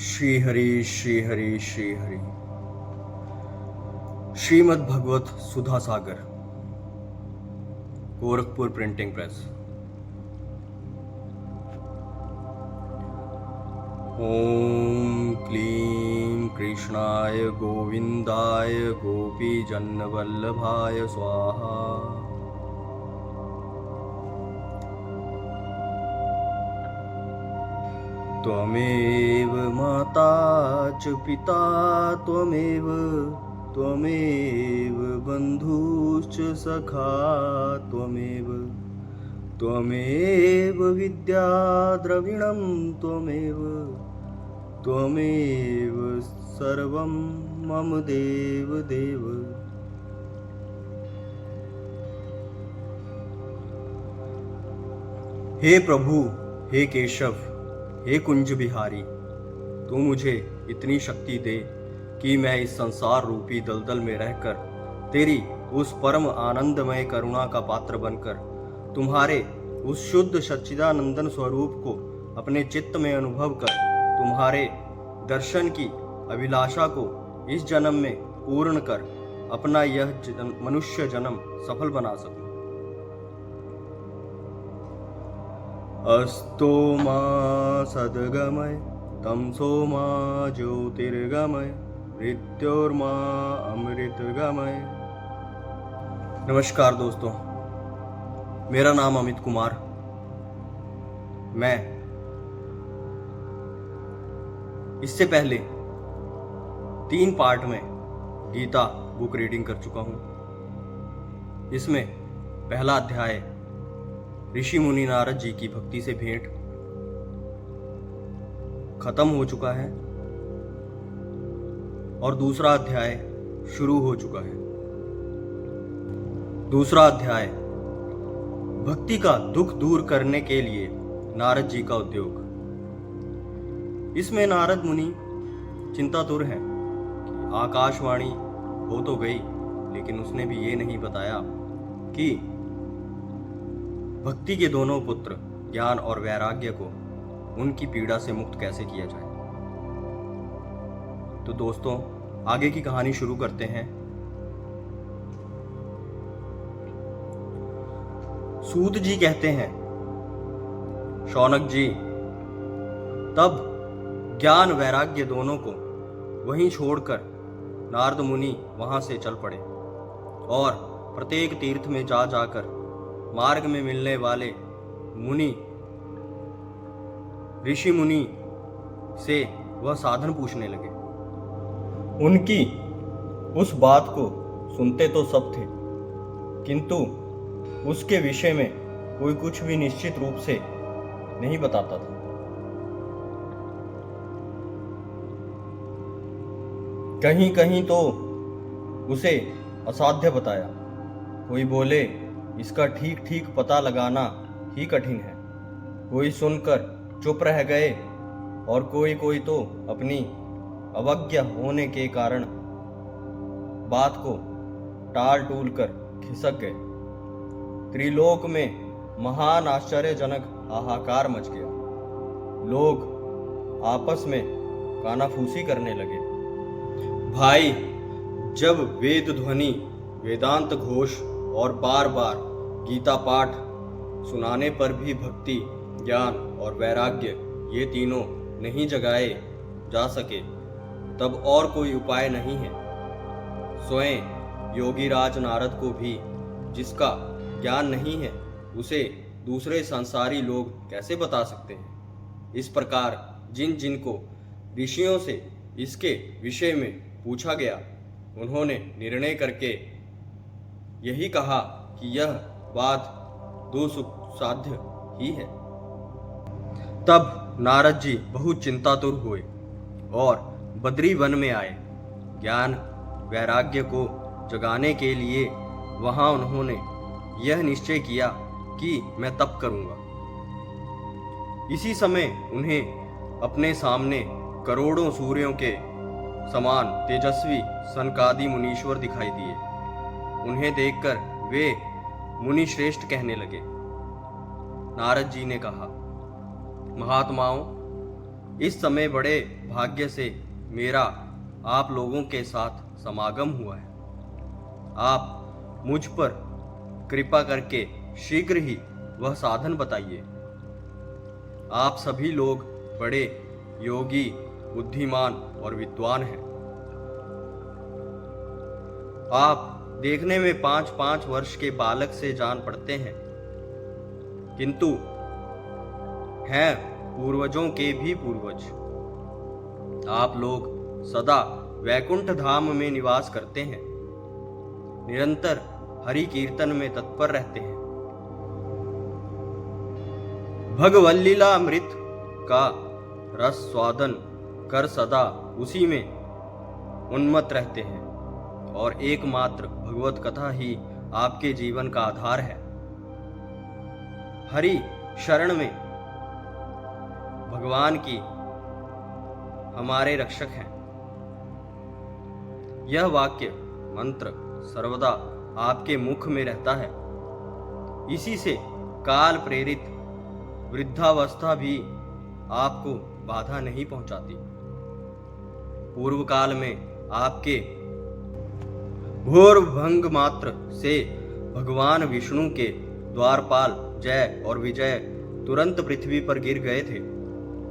श्री हरि श्री हरि श्री हरि। श्रीमद् भगवत सुधा सागर, Gorakhpur printing press. ओम क्लीं कृष्णाय गोविंदाय गोपीजनवल्लभाय स्वाहा। त्वमेव माता च पिता त्वमेव बन्धुश्च सखा त्वमेव विद्या द्रविणं त्वमेव सर्वं मम देव देव। हे प्रभु, हे केशव, हे कुंज बिहारी, तू मुझे इतनी शक्ति दे कि मैं इस संसार रूपी दलदल में रहकर तेरी उस परम आनंदमय करुणा का पात्र बनकर तुम्हारे उस शुद्ध सच्चिदानंदन स्वरूप को अपने चित्त में अनुभव कर तुम्हारे दर्शन की अभिलाषा को इस जन्म में पूर्ण कर अपना यह मनुष्य जन्म सफल बना सकूं। अस्तो मा सद्गमय तमसो मा ज्योतिर्गमय मृत्योर्मा अमृतगमय। नमस्कार दोस्तों, मेरा नाम अमित कुमार। मैं इससे पहले 3 पार्ट में गीता बुक रीडिंग कर चुका हूं। इसमें पहला अध्याय ऋषि मुनि नारद जी की भक्ति से भेंट खत्म हो चुका है और दूसरा अध्याय शुरू हो चुका है। दूसरा अध्याय भक्ति का दुख दूर करने के लिए नारद जी का उद्योग। इसमें नारद मुनि चिंतातुर हैं कि आकाशवाणी हो तो गई, लेकिन उसने भी ये नहीं बताया कि भक्ति के दोनों पुत्र ज्ञान और वैराग्य को उनकी पीड़ा से मुक्त कैसे किया जाए। तो दोस्तों, आगे की कहानी शुरू करते हैं। सूत जी कहते हैं, शौनक जी, तब ज्ञान वैराग्य दोनों को वहीं छोड़कर नारद मुनि वहां से चल पड़े और प्रत्येक तीर्थ में जाकर मार्ग में मिलने वाले ऋषि मुनि से वह साधन पूछने लगे। उनकी उस बात को सुनते तो सब थे, किंतु उसके विषय में कोई कुछ भी निश्चित रूप से नहीं बताता था। कहीं कहीं तो उसे असाध्य बताया। कोई बोले इसका ठीक ठीक पता लगाना ही कठिन है। कोई सुनकर चुप रह गए और कोई तो अपनी अवज्ञा होने के कारण बात को टाल टूल कर खिसक गए। त्रिलोक में महान आश्चर्यजनक हाहाकार मच गया। लोग आपस में कानाफूसी करने लगे। भाई, जब वेद ध्वनि, वेदांत घोष और बार बार गीता पाठ सुनाने पर भी भक्ति, ज्ञान और वैराग्य ये तीनों नहीं जगाए जा सके, तब और कोई उपाय नहीं है। स्वयं योगीराज नारद को भी जिसका ज्ञान नहीं है, उसे दूसरे संसारी लोग कैसे बता सकते हैं। इस प्रकार जिन को ऋषियों से इसके विषय में पूछा गया, उन्होंने निर्णय करके यही कहा कि यह बात दुस्साध्य ही है। तब नारद जी बहुत चिंतातुर हुए और बद्री वन में आए। ज्ञान वैराग्य को जगाने के लिए वहां उन्होंने यह निश्चय किया कि मैं तप करूंगा। इसी समय उन्हें अपने सामने करोड़ों सूर्यों के समान तेजस्वी सनकादि मुनीश्वर दिखाई दिए। उन्हें देखकर वे मुनि श्रेष्ठ कहने लगे। नारद जी ने कहा, महात्माओं, इस समय बड़े भाग्य से मेरा आप लोगों के साथ समागम हुआ है। आप मुझ पर कृपा करके शीघ्र ही वह साधन बताइए। आप सभी लोग बड़े योगी, बुद्धिमान और विद्वान हैं। आप देखने में 5-5 वर्ष के बालक से जान पड़ते हैं, किंतु हैं पूर्वजों के भी पूर्वज। आप लोग सदा वैकुंठ धाम में निवास करते हैं, निरंतर हरि कीर्तन में तत्पर रहते हैं। भगवल्लीला अमृत का रस स्वादन कर सदा उसी में उन्मत्त रहते हैं और एकमात्र भगवत कथा ही आपके जीवन का आधार है। हरि शरण में भगवान की हमारे रक्षक हैं। यह वाक्य मंत्र सर्वदा आपके मुख में रहता है। इसी से काल प्रेरित वृद्धावस्था भी आपको बाधा नहीं पहुंचाती। पूर्व काल में आपके घोर भंग मात्र से भगवान विष्णु के द्वारपाल जय और विजय तुरंत पृथ्वी पर गिर गए थे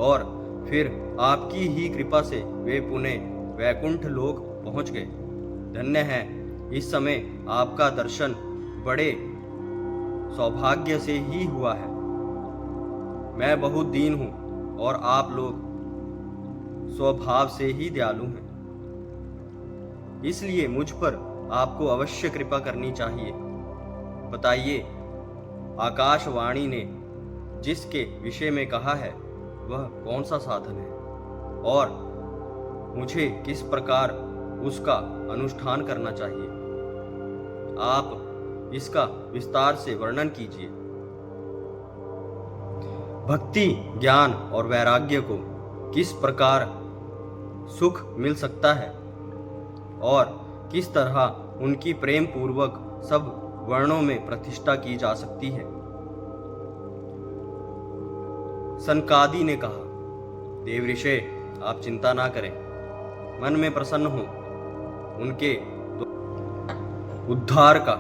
और फिर आपकी ही कृपा से वे पुनः वैकुंठ लोक पहुंच गए। धन्य है, इस समय आपका दर्शन बड़े सौभाग्य से ही हुआ है। मैं बहुत दीन हूं और आप लोग स्वभाव से ही दयालु हैं, इसलिए मुझ पर आपको अवश्य कृपा करनी चाहिए। बताइए, आकाशवाणी ने जिसके विषय में कहा है वह कौन सा साधन है और मुझे किस प्रकार उसका अनुष्ठान करना चाहिए? आप इसका विस्तार से वर्णन कीजिए। भक्ति, ज्ञान और वैराग्य को किस प्रकार सुख मिल सकता है और किस तरह उनकी प्रेम पूर्वक सब वर्णों में प्रतिष्ठा की जा सकती है? सनकादि ने कहा, देवऋषि, आप चिंता ना करें, मन में प्रसन्न हो। उनके उद्धार का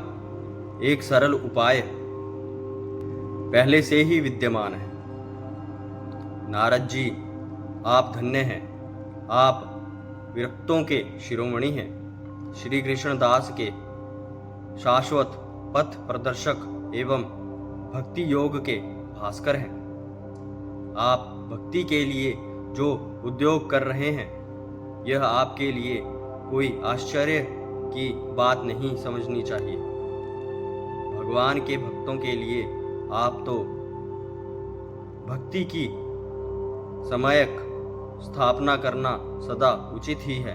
एक सरल उपाय पहले से ही विद्यमान है। नारद जी, आप धन्य हैं। आप विरक्तों के शिरोमणि हैं, श्री कृष्ण दास के शाश्वत पथ प्रदर्शक एवं भक्ति योग के भास्कर हैं। आप भक्ति के लिए जो उद्योग कर रहे हैं, यह आपके लिए कोई आश्चर्य की बात नहीं समझनी चाहिए। भगवान के भक्तों के लिए आप तो भक्ति की समयक स्थापना करना सदा उचित ही है।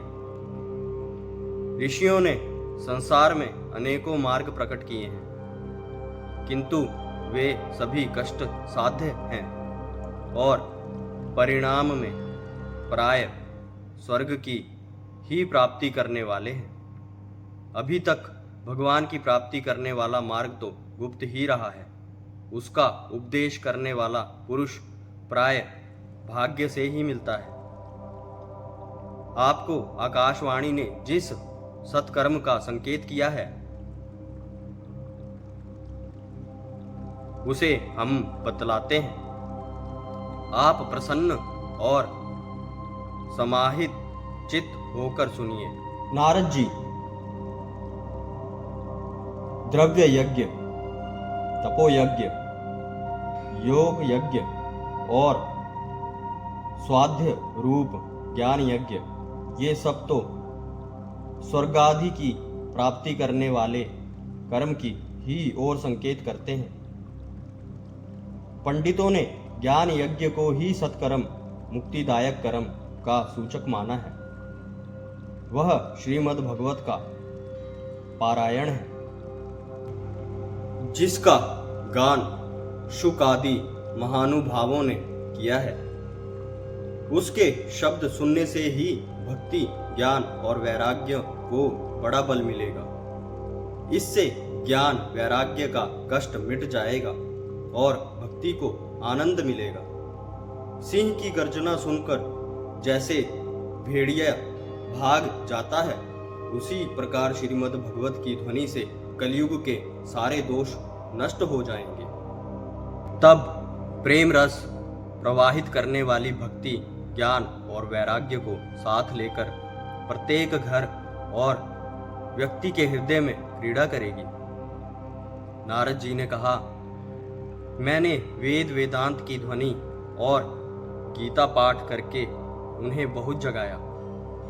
ऋषियों ने संसार में अनेकों मार्ग प्रकट किए हैं, किंतु वे सभी कष्ट साध्य हैं और परिणाम में प्राय स्वर्ग की ही प्राप्ति करने वाले हैं। अभी तक भगवान की प्राप्ति करने वाला मार्ग तो गुप्त ही रहा है। उसका उपदेश करने वाला पुरुष प्राय भाग्य से ही मिलता है। आपको आकाशवाणी ने जिस सत्कर्म का संकेत किया है, उसे हम बतलाते हैं। आप प्रसन्न और समाहित चित्त होकर सुनिए। नारद जी, द्रव्य यज्ञ, तपो यज्ञ, योग यज्ञ और स्वाध्य रूप ज्ञान यज्ञ, ये सब तो स्वर्गादि की प्राप्ति करने वाले कर्म की ही ओर संकेत करते हैं। पंडितों ने ज्ञान यज्ञ को ही सत्कर्म, मुक्तिदायक कर्म का सूचक माना है। वह श्रीमद् भगवत का पारायण है, जिसका गान शुक आदि महानुभावों ने किया है। उसके शब्द सुनने से ही भक्ति, ज्ञान और वैराग्य को बड़ा बल मिलेगा। इससे ज्ञान वैराग्य का कष्ट मिट जाएगा और भक्ति को आनंद मिलेगा। सिंह की गर्जना सुनकर जैसे भेड़िया भाग जाता है, उसी प्रकार श्रीमद् भगवत की ध्वनि से कलयुग के सारे दोष नष्ट हो जाएंगे। तब प्रेम रस प्रवाहित करने वाली भक्ति, ज्ञान और वैराग्य को साथ लेकर प्रत्येक घर और व्यक्ति के हृदय में क्रीड़ा करेगी। नारद जी ने कहा, मैंने वेद वेदांत की ध्वनि और गीता पाठ करके उन्हें बहुत जगाया,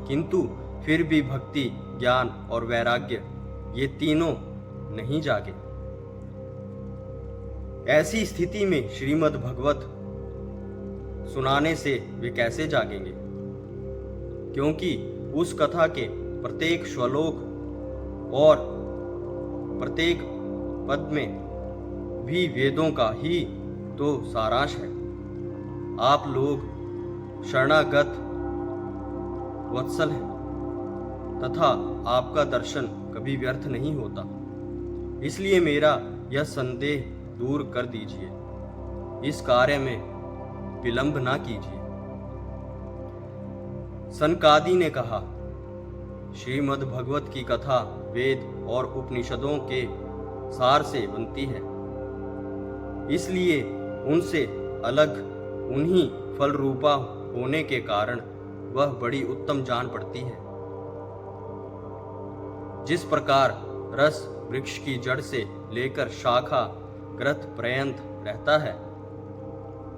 किंतु फिर भी भक्ति, ज्ञान और वैराग्य ये तीनों नहीं जागे। ऐसी स्थिति में श्रीमद् भगवत सुनाने से वे कैसे जागेंगे? क्योंकि उस कथा के प्रत्येक श्लोक और प्रत्येक पद में भी वेदों का ही तो सारांश है। आप लोग शरणागत वत्सल हैं तथा आपका दर्शन कभी व्यर्थ नहीं होता, इसलिए मेरा यह संदेह दूर कर दीजिए। इस कार्य में विलंब ना कीजिए। सनकादि ने कहा, श्रीमद् भगवत की कथा वेद और उपनिषदों के सार से बनती है, इसलिए उनसे अलग उन्हीं फल रूपा होने के कारण वह बड़ी उत्तम जान पड़ती है। जिस प्रकार रस वृक्ष की जड़ से लेकर शाखा ग्रंथ पर्यंत रहता है,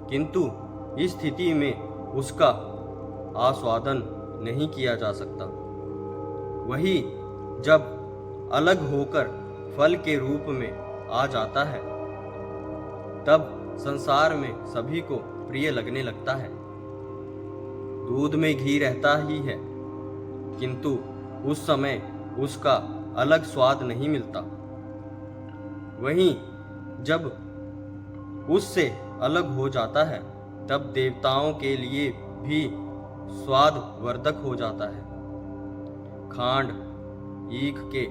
किंतु इस स्थिति में उसका आस्वादन नहीं किया जा सकता, वही जब अलग होकर फल के रूप में आ जाता है, तब संसार में सभी को प्रिय लगने लगता है। दूध में घी रहता ही है, किंतु उस समय उसका अलग स्वाद नहीं मिलता। वहीं जब उससे अलग हो जाता है, तब देवताओं के लिए भी स्वाद वर्धक हो जाता है। खांड ईख के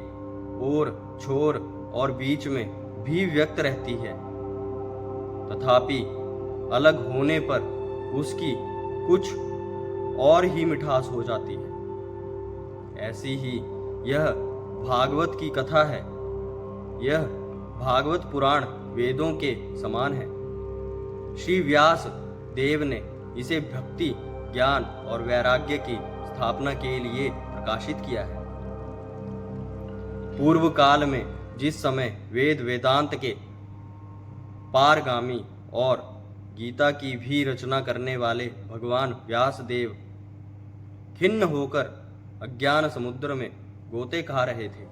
ओर छोर और बीच में भी व्यक्त रहती है, तथापि अलग होने पर उसकी कुछ और ही मिठास हो जाती है। ऐसी ही यह भागवत की कथा है। यह भागवत पुराण वेदों के समान है। श्री व्यास देव ने इसे भक्ति, ज्ञान और वैराग्य की स्थापना के लिए प्रकाशित किया है। पूर्व काल में जिस समय वेद वेदांत के पारगामी और गीता की भी रचना करने वाले भगवान व्यास देव खिन्न होकर अज्ञान समुद्र में गोते खा रहे थे,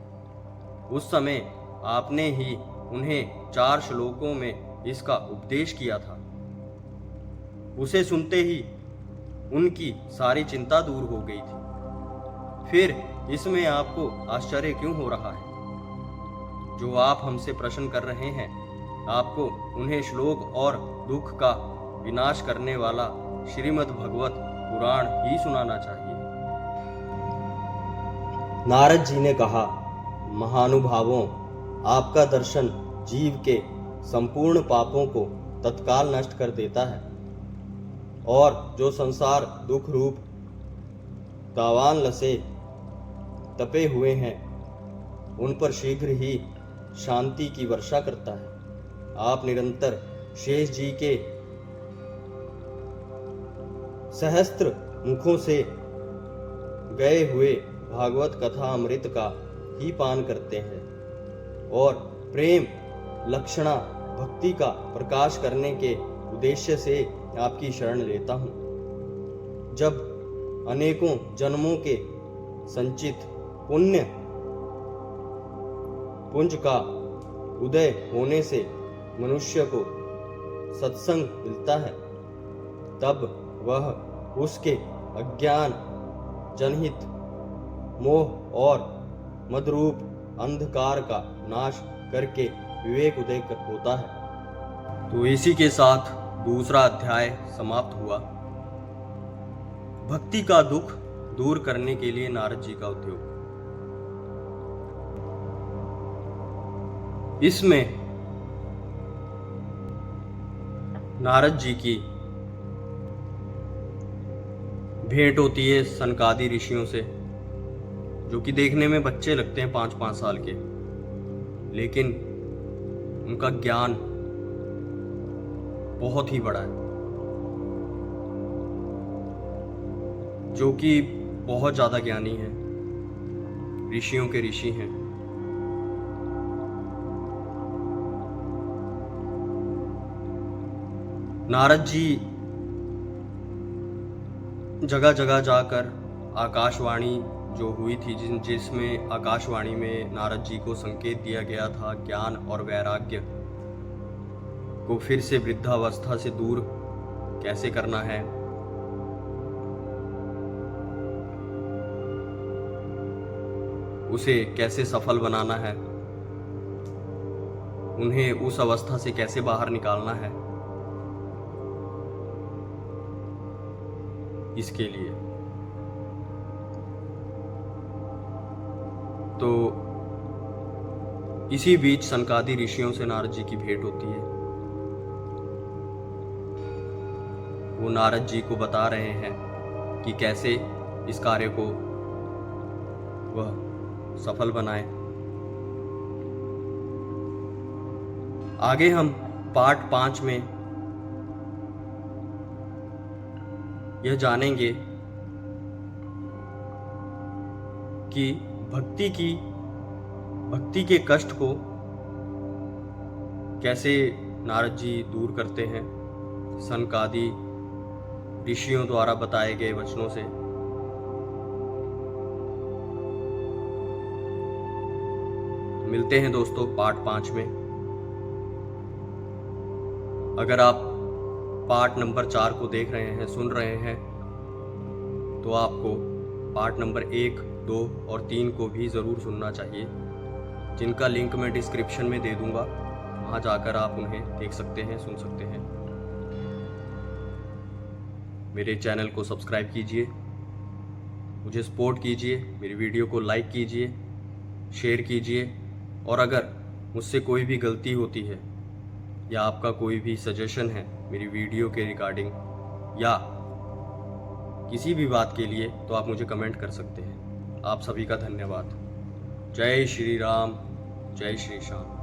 उस समय आपने ही उन्हें 4 श्लोकों में इसका उपदेश किया था। उसे सुनते ही उनकी सारी चिंता दूर हो गई थी। फिर इसमें आपको आश्चर्य क्यों हो रहा है? जो आप हमसे प्रश्न कर रहे हैं, आपको उन्हें श्लोक और दुख का विनाश करने वाला श्रीमद् भगवत पुराण ही सुनाना चाहिए। नारद जी ने कहा, महानुभावों, आपका दर्शन जीव के संपूर्ण पापों को तत्काल नष्ट कर देता है और जो संसार दुख रूप तावान लसे तपे हुए हैं, उन पर शीघ्र ही शांति की वर्षा करता है। आप निरंतर शेष जी के सहस्त्र मुखों से गए हुए भागवत कथा अमृत का ही पान करते हैं और प्रेम लक्षणा भक्ति का प्रकाश करने के उद्देश्य से आपकी शरण लेता हूँ। जब अनेकों जन्मों के संचित पुण्य पुंज का उदय होने से मनुष्य को सत्संग मिलता है, तब वह उसके अज्ञान जनहित मोह और मदरूप अंधकार का नाश करके विवेक उदय होता है। तो इसी के साथ दूसरा अध्याय समाप्त हुआ। भक्ति का दुख दूर करने के लिए नारद जी का उद्योग। इसमें नारद जी की भेंट होती है सनकादि ऋषियों से, जो कि देखने में बच्चे लगते हैं 5-5 साल के, लेकिन उनका ज्ञान बहुत ही बड़ा है, जो कि बहुत ज़्यादा ज्ञानी है, ऋषियों के ऋषि हैं। नारद जी जगह जगह जाकर आकाशवाणी जो हुई थी, जिसमें आकाशवाणी में नारद जी को संकेत दिया गया था ज्ञान और वैराग्य को फिर से वृद्धावस्था से दूर कैसे करना है, उसे कैसे सफल बनाना है, उन्हें उस अवस्था से कैसे बाहर निकालना है, इसके लिए तो इसी बीच सनकादि ऋषियों से नारद जी की भेंट होती है। वो नारद जी को बता रहे हैं कि कैसे इस कार्य को वह सफल बनाए। आगे हम पार्ट 5 में यह जानेंगे कि भक्ति के कष्ट को कैसे नारद जी दूर करते हैं सनकादि ऋषियों द्वारा बताए गए वचनों से। मिलते हैं दोस्तों पार्ट 5 में। अगर आप पार्ट नंबर 4 को देख रहे हैं, सुन रहे हैं, तो आपको पार्ट नंबर 1, 2 और 3 को भी ज़रूर सुनना चाहिए, जिनका लिंक मैं डिस्क्रिप्शन में दे दूंगा। वहाँ जाकर आप उन्हें देख सकते हैं, सुन सकते हैं। मेरे चैनल को सब्सक्राइब कीजिए, मुझे सपोर्ट कीजिए, मेरी वीडियो को लाइक कीजिए, शेयर कीजिए, और अगर मुझसे कोई भी गलती होती है या आपका कोई भी सजेशन है मेरी वीडियो के रिगार्डिंग या किसी भी बात के लिए, तो आप मुझे कमेंट कर सकते हैं। आप सभी का धन्यवाद। जय श्री राम, जय श्री श्याम।